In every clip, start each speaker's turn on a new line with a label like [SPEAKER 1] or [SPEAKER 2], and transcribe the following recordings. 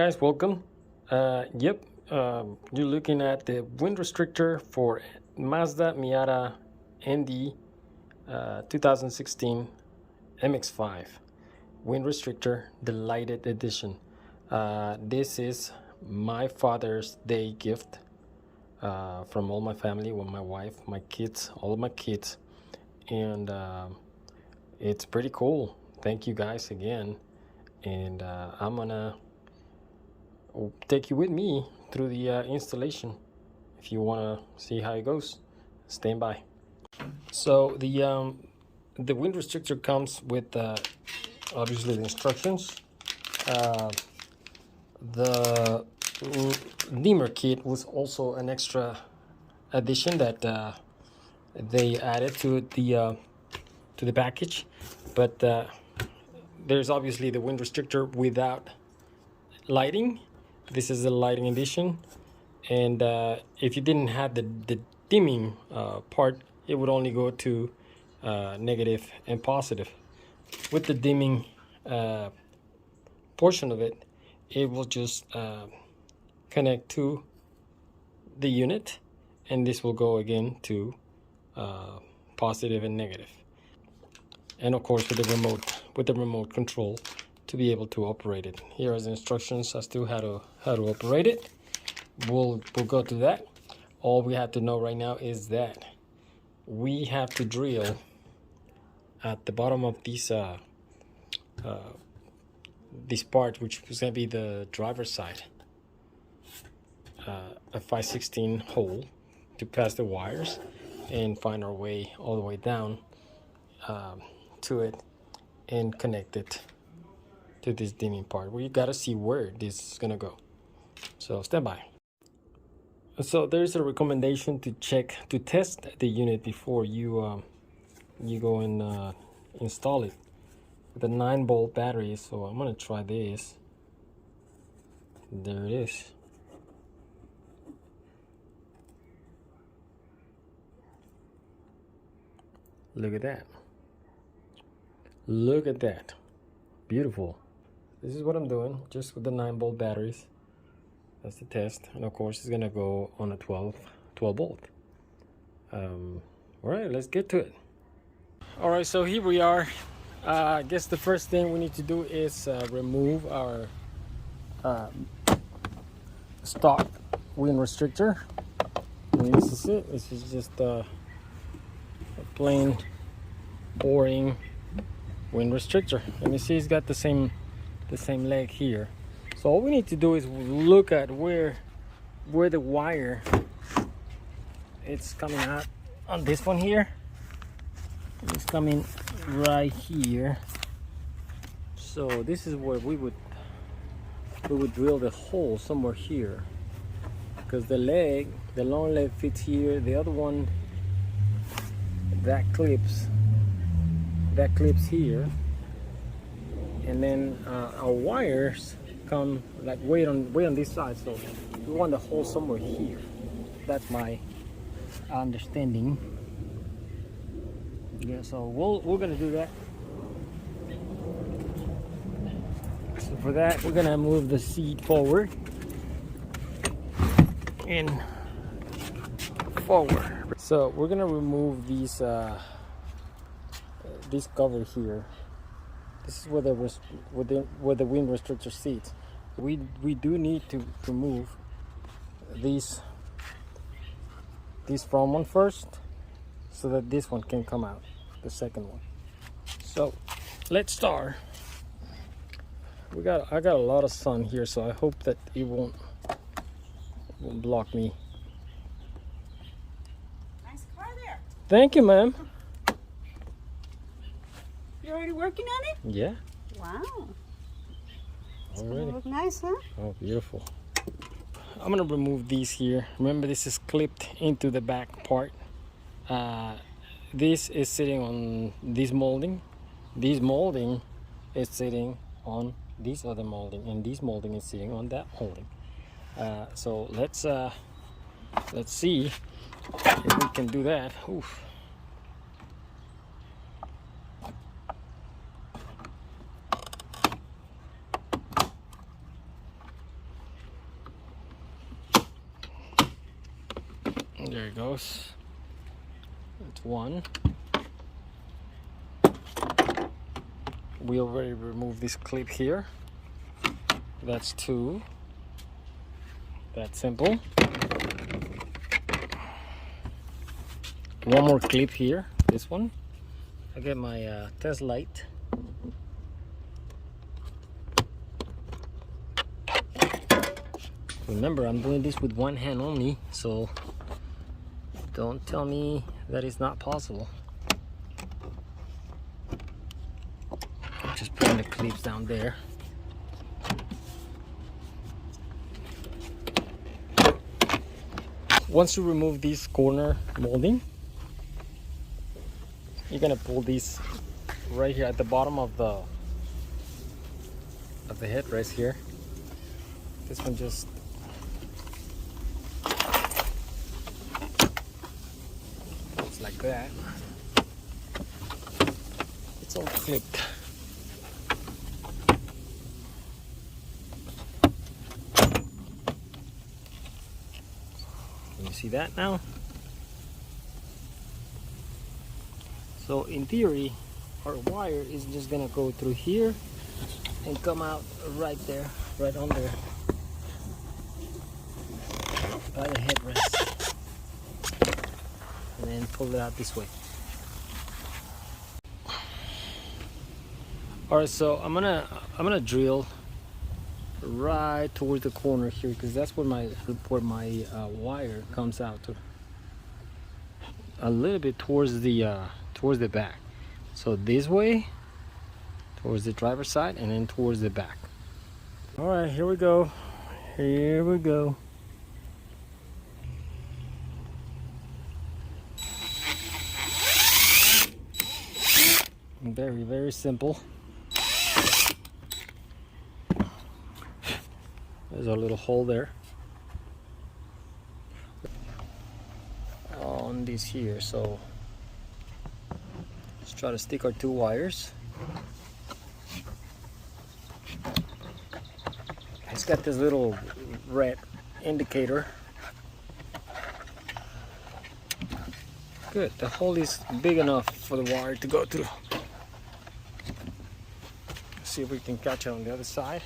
[SPEAKER 1] guys, welcome. You're looking at the wind restrictor for Mazda Miata ND 2016 MX-5 wind restrictor, the lighted edition. This is my Father's Day gift from all my family, with my wife, my kids, all of my kids, and it's pretty cool. Thank you guys again, and I'm gonna take you with me through the installation. If you want to see how it goes, stand by. So the wind restrictor comes with obviously the instructions. The dimmer kit was also an extra addition that they added to the package, but there's obviously the wind restrictor without lighting. This is the lighting edition, and if you didn't have the dimming part, it would only go to negative and positive. With the dimming portion of it, it will just connect to the unit, and this will go again to positive and negative. And of course with the remote control to be able to operate it. Here are the instructions as to how to operate it. We'll go to that. All we have to know right now is that we have to drill at the bottom of this part, which is going to be the driver's side, a 5/16 hole to pass the wires and find our way all the way down to it and connect it to this dimming part. We gotta see where this is gonna go, so stand by. So there's a recommendation to test the unit before you go and install it with a 9-volt battery. So I'm gonna try this. There it is. Look at that. Look at that. Beautiful. This is what I'm doing, just with the 9-volt batteries. That's the test, and of course it's gonna go on a 12 volt. All right, let's get to it. All right, so here we are. I guess the first thing we need to do is remove our stock wind restrictor. And this is it. This is just a plain, boring wind restrictor. And you see it's got the same leg here. So all we need to do is look at where the wire it's coming out on this one here. It's coming right here. So this is where we would drill the hole somewhere here, because the long leg fits here. The other one that clips here, and then our wires come like way on this side, so we want the hole somewhere here. That's my understanding. Yeah, so we're gonna do that. So for that, we're gonna move the seat forward and forward. So we're gonna remove these this cover here. This is where the wind restrictor sits. We do need to remove this front one first, so that this one can come out, the second one. So let's start. I got a lot of sun here, so I hope that it won't block me.
[SPEAKER 2] Nice car there.
[SPEAKER 1] Thank you, ma'am.
[SPEAKER 2] You're already working on it?
[SPEAKER 1] Yeah.
[SPEAKER 2] Wow. It's
[SPEAKER 1] Already.
[SPEAKER 2] gonna look nice, huh?
[SPEAKER 1] Oh, beautiful. I'm gonna remove these here. Remember, this is clipped into the back part. This is sitting on this molding. This molding is sitting on this other molding, and this molding is sitting on that molding. So let's see if we can do that. Oof. There it goes. That's one. We already removed this clip here. That's two. That's simple. One more clip here. This one. I get my test light. Remember, I'm doing this with one hand only, so don't tell me that it's not possible. Just putting the clips down there. Once you remove this corner molding, you're gonna pull these right here at the bottom of the headrest here. This one just looks like that. It's all clipped. You see that now? So in theory, our wire is just gonna go through here and come out right there, right under by the headrest, and then pull it out this way. All right, so I'm gonna drill right towards the corner here, because that's where my wire comes out to, a little bit towards the back. So this way towards the driver's side, and then towards the back. All right, here we go. Here we go. Very, very simple. There's a little hole there on this here, so let's try to stick our two wires. It's got this little red indicator. Good, the hole is big enough for the wire to go through. Let's see if we can catch it on the other side.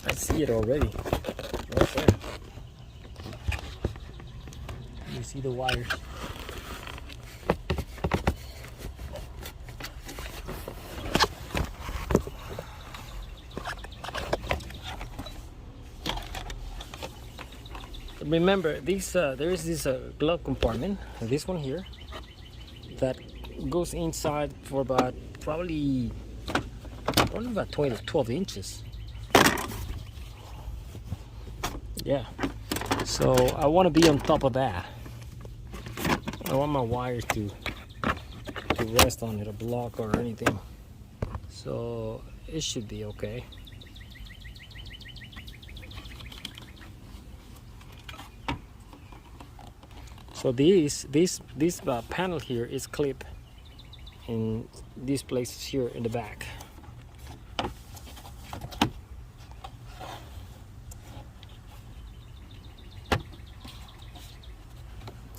[SPEAKER 1] I see it already, right there. You see the wires. Remember, there is this glove compartment, this one here, that goes inside for about probably about 12 inches. Yeah, so I want to be on top of that. I want my wires to rest on it, a block or anything. So it should be okay. So this panel here is clipped in these places here in the back.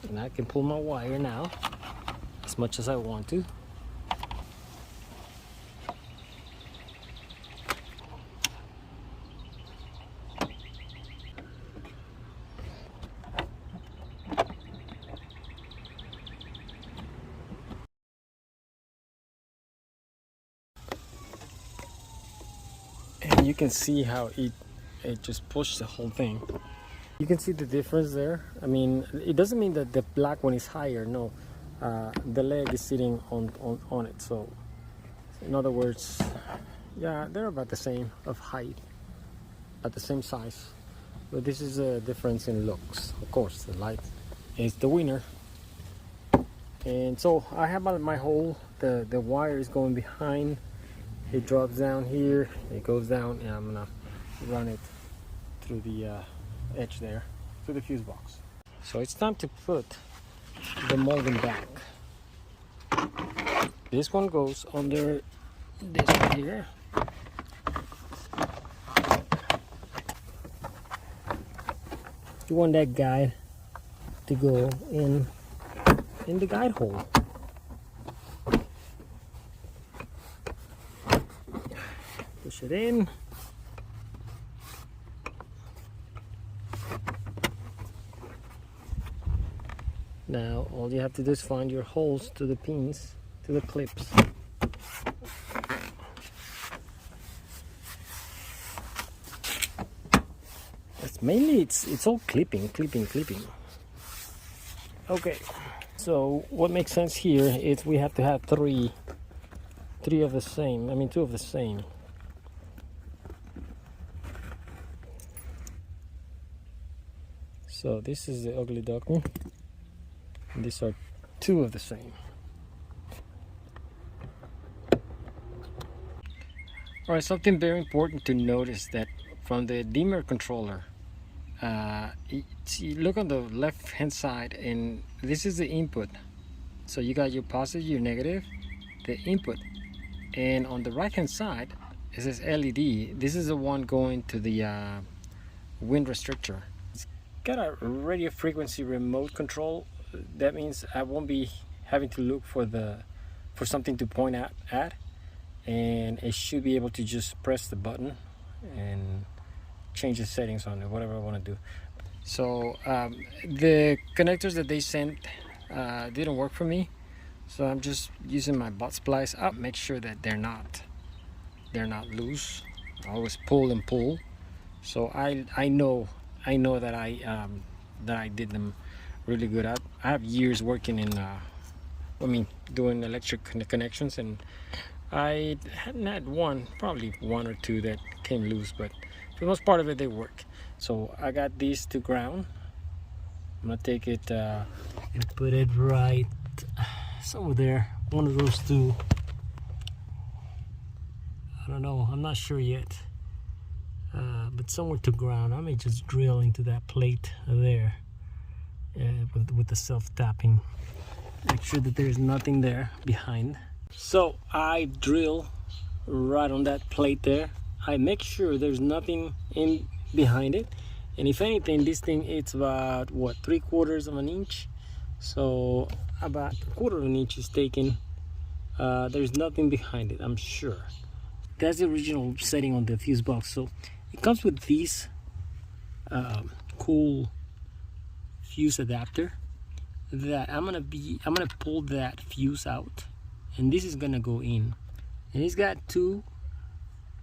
[SPEAKER 1] And I can pull my wire now as much as I want to. And you can see how it just pushed the whole thing. You can see the difference there. I mean, it doesn't mean that the black one is higher. No, the leg is sitting on it. So, in other words, yeah, they're about the same of height, at the same size. But this is a difference in looks. Of course, the light is the winner. And so I have my hole. The wire is going behind. It drops down here. It goes down, and I'm gonna run it through the edge there to the fuse box. So it's time to put the molding back. This one goes under this one here. You want that guide to go in the guide hole. Push it in. Now all you have to do is find your holes to the pins, to the clips. Mainly it's all clipping. Okay, so what makes sense here is we have to have three of the same, two of the same. So this is the ugly duckling, and these are two of the same. Alright, something very important to notice that from the dimmer controller, you look on the left hand side, and this is the input. So you got your positive, your negative, the input, and on the right hand side it says LED. This is the one going to the wind restrictor. It's got a radio frequency remote control. That means I won't be having to look for something to point at, and it should be able to just press the button and change the settings on it, whatever I want to do. So the connectors that they sent didn't work for me, so I'm just using my butt splice up. Make sure that they're not loose. I always pull and pull, so I know that I did them really good. I have years working in doing electric connections, and I hadn't had probably one or two that came loose, but for the most part of it they work. So I got these to ground. I'm gonna take it and put it right somewhere there, one of those two. I don't know, I'm not sure yet, but somewhere to ground. I may just drill into that plate there with the self-tapping. Make sure that there's nothing there behind. So I drill right on that plate there. I make sure there's nothing in behind it, and if anything, this thing, it's about what, 3/4 of an inch. So about 1/4 of an inch is taken. There's nothing behind it, I'm sure. That's the original setting on the fuse box. So it comes with this cool fuse adapter that I'm gonna pull that fuse out, and this is gonna go in, and it's got two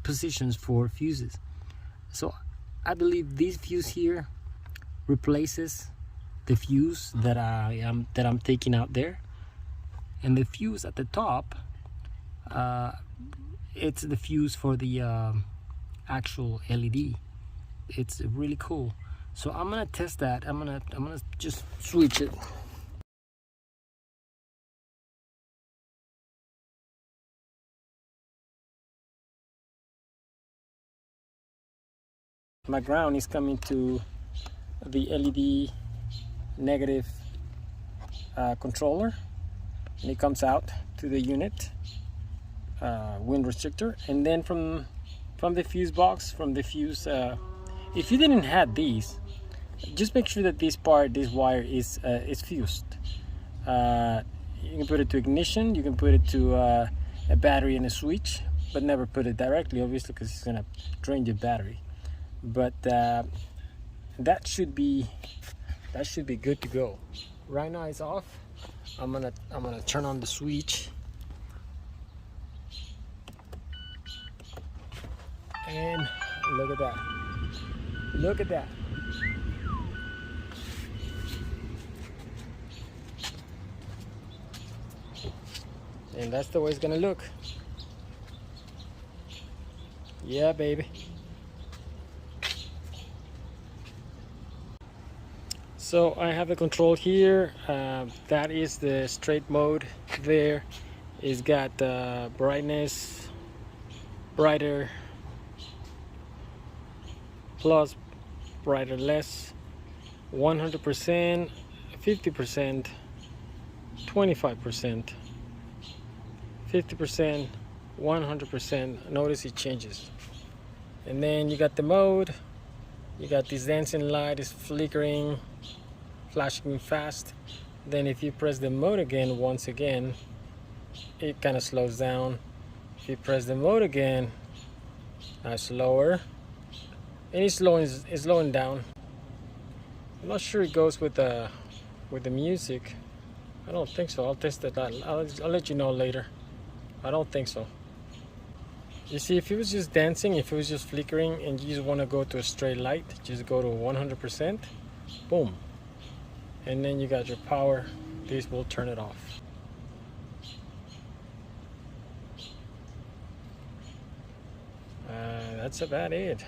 [SPEAKER 1] positions for fuses. So I believe this fuse here replaces the fuse that I'm taking out there, and the fuse at the top, it's the fuse for the actual LED. It's really cool. So I'm gonna test that. I'm gonna just switch it. My ground is coming to the LED negative controller, and it comes out to the unit wind restrictor, and then from the fuse box, from the fuse, if you didn't have these, just make sure that this wire is fused. You can put it to ignition, you can put it to a battery and a switch, but never put it directly, obviously, because it's gonna drain your battery. But that should be good to go. Right now it's off. I'm gonna turn on the switch, and look at that. And that's the way it's gonna look. Yeah, baby. So I have the control here. That is the straight mode. There is got brightness, brighter, plus, brighter, less, 100%, 50%, 25%, 50%, 100%. Notice it changes. And then you got the mode, You got this dancing light is flickering, flashing fast. Then if you press the mode again, once again, it kind of slows down. If you press the mode again, slower, and it's slowing down. I'm not sure it goes with the music. I don't think so. I'll test it out. I'll let you know later. I don't think so. You see, if it was just dancing, if it was just flickering, and you just want to go to a straight light, just go to 100%. Boom. And then you got your power. This will turn it off. That's about it.